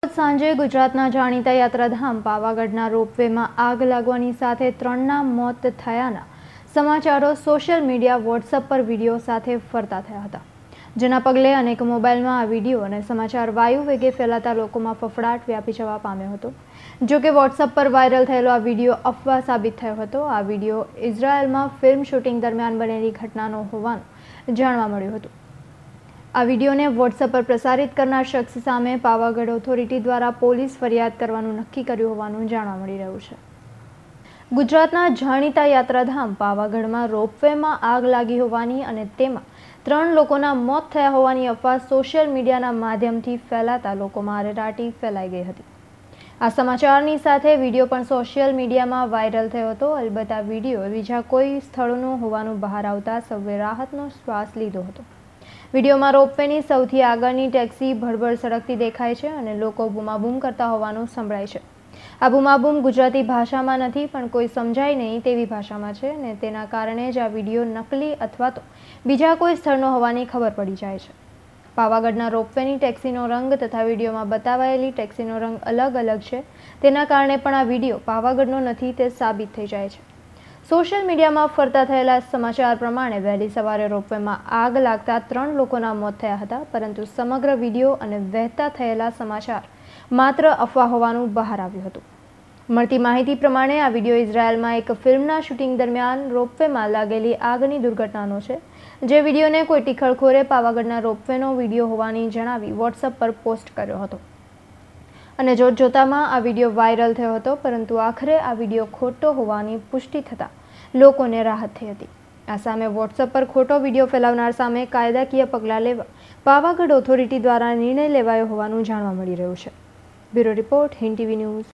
સાંજે ગુજરાતના જાણીતા યાત્રાધામ પાવાગઢના રોપવેમાં આગ લાગવાની સાથે 3ના મોત થયાના સમાચારો સોશિયલ મીડિયા વોટ્સએપ પર વિડીયો સાથે ફરતા થયા હતા, જેના પગલે અનેક મોબાઈલમાં આ વિડીયો અને સમાચાર વાયુ વેગે ફેલાતા લોકોમાં ફફડાટ વ્યાપી જવા પામ્યો હતો। જો કે વોટ્સએપ પર વાયરલ થયેલો આ વિડીયો અફવા સાબિત થયો હતો। આ વિડીયો ઇઝરાયલમાં ફિલ્મ શૂટિંગ દરમિયાન બનેલી ઘટનાનો હોવાનું જાણવા મળ્યું હતું। આ વિડીયોને વોટ્સએપ પર પ્રસારિત કરનાર શખ્સ સામે પાવાગઢ ઓથોરિટી દ્વારા પોલીસ ફરિયાદ કરવાનું નક્કી કર્યું હોવાનું જાણવા મળી રહ્યું છે। ગુજરાતના જાણીતા યાત્રાધામ પાવાગઢમાં રોપવેમાં આગ લાગી હોવાની અને તેમાં 3 લોકોના મોત થયા હોવાની અફવા સોશિયલ મીડિયાના માધ્યમથી ફેલાતા લોકોમાં અરેરાટી ફેલાઈ ગઈ હતી। આ સમાચારની સાથે વિડીયો પણ સોશિયલ મીડિયામાં વાયરલ થયો હતો। અલબત્ત આ વિડીયો બીજા કોઈ સ્થળનો હોવાનું બહાર આવતા સૌએ રાહતનો શ્વાસ લીધો હતો। વિડીયોમાં રોપવેની સૌથી આગળની ટેક્સી ભડભડ સળગતી દેખાય છે અને લોકો બૂમાબૂમ કરતા હોવાનું સંભળાય છે। આ બૂમાબૂમ ગુજરાતી ભાષામાં નથી પણ કોઈ સમજાય નહીં તેવી ભાષામાં છે અને તેના કારણે જ આ વિડીયો નકલી અથવા તો બીજા કોઈ સ્થળનો હોવાની ખબર પડી જાય છે। પાવાગઢના રોપવેની ટેક્સીનો રંગ તથા વિડીયોમાં બતાવાયેલી ટેક્સીનો રંગ અલગ અલગ છે, તેના કારણે પણ આ વિડીયો પાવાગઢનો નથી તે સાબિત થઈ જાય છે। સોશિયલ મીડિયામાં ફરતા થયેલા સમાચાર પ્રમાણે વહેલી સવારે રોપવેમાં આગ લાગતા 3 લોકોના મોત થયા હતા, પરંતુ સમગ્ર વિડીયો અને વહેતા થયેલા સમાચાર માત્ર અફવા હોવાનું બહાર આવ્યું હતું। મળતી માહિતી પ્રમાણે આ વિડીયો ઇઝરાયલમાં એક ફિલ્મના શૂટિંગ દરમિયાન રોપવેમાં લાગેલી આગની દુર્ઘટનાનો છે, જે વિડીયોને કોઈ ટીખળખોરે પાવાગઢના રોપવેનો વિડીયો હોવાની જણાવી વોટ્સએપ પર પોસ્ટ કર્યો હતો અને જોતજોતામાં આ વિડીયો વાયરલ થયો હતો, પરંતુ આખરે આ વિડીયો ખોટો હોવાની પુષ્ટિ થતાં લોકોને રાહત થઈ હતી। આ સામે વોટ્સએપ પર ખોટો વિડીયો ફેલાવનાર સામે કાયદાકીય પગલાં લેવા પાવાગઢ ઓથોરિટી દ્વારા નિર્ણય લેવાયો હોવાનું જાણવા મળી રહ્યું છે। Bureau report, Hind TV news.